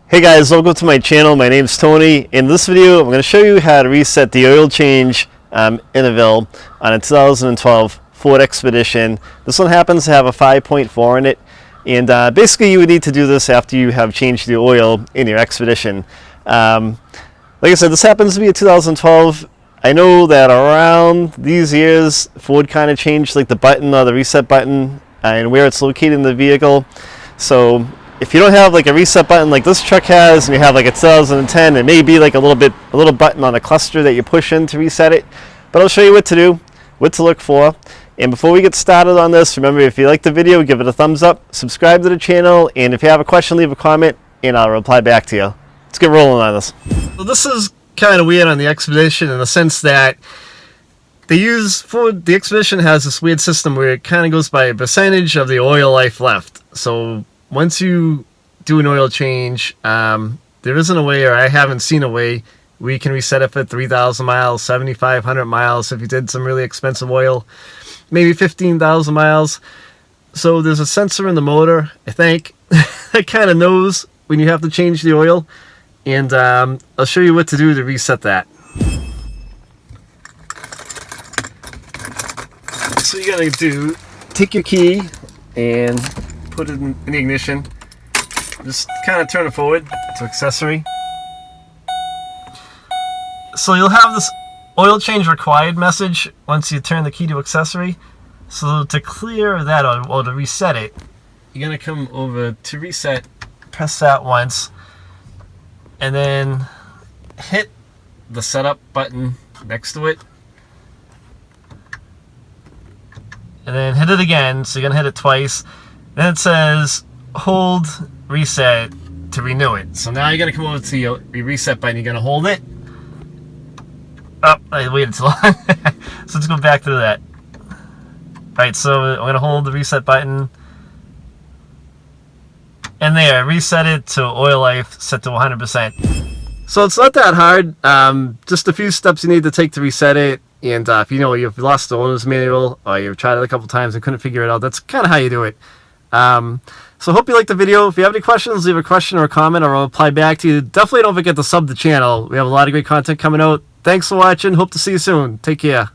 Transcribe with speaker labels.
Speaker 1: Hey guys, welcome to my channel. My name's Tony. In this video, I'm going to show you how to reset the oil change interval on a 2012 Ford Expedition. This one happens to have a 5.4 in it, and basically you would need to do this after you have changed the oil in your Expedition. Like I said, this happens to be a 2012. I know that around these years, Ford kind of changed like the button or the reset button and where it's located in the vehicle. So if you don't have like a reset button like this truck has, and you have like a 2010, it may be like a little button on a cluster that you push in to reset it. But I'll show you what to do, what to look for. And before we get started on this, remember, if you like the video, give it a thumbs up, subscribe to the channel, and if you have a question, leave a comment and I'll reply back to you. Let's get rolling on this. Well, this is kind of weird on the Expedition in the sense that the Expedition has this weird system where it kind of goes by a percentage of the oil life left. So once you do an oil change, there isn't a way, or I haven't seen a way, where you can reset it for 3,000 miles, 7,500 miles, if you did some really expensive oil, maybe 15,000 miles. So there's a sensor in the motor, I think, that kind of knows when you have to change the oil. And I'll show you what to do to reset that. So you're going to do, take your key and put it in the ignition. Just kind of turn it forward to accessory. So you'll have this oil change required message once you turn the key to accessory. So to clear that or to reset it, you're going to come over to reset, press that once, and then hit the setup button next to it. And then hit it again, so you're going to hit it twice. Then it says hold reset to renew it. So now you're going to come over to your reset button, you're going to hold it. Oh, I waited too long. So let's go back to that. Alright, so I'm going to hold the reset button. And there, reset it to oil life set to 100%. So it's not that hard. Just a few steps you need to take to reset it. And if you know you've lost the owner's manual or you've tried it a couple times and couldn't figure it out, that's kind of how you do it. So hope you liked the video. If you have any questions, leave a question or a comment or I'll reply back to you. Definitely don't forget to sub the channel. We have a lot of great content coming out. Thanks for watching. Hope to see you soon. Take care.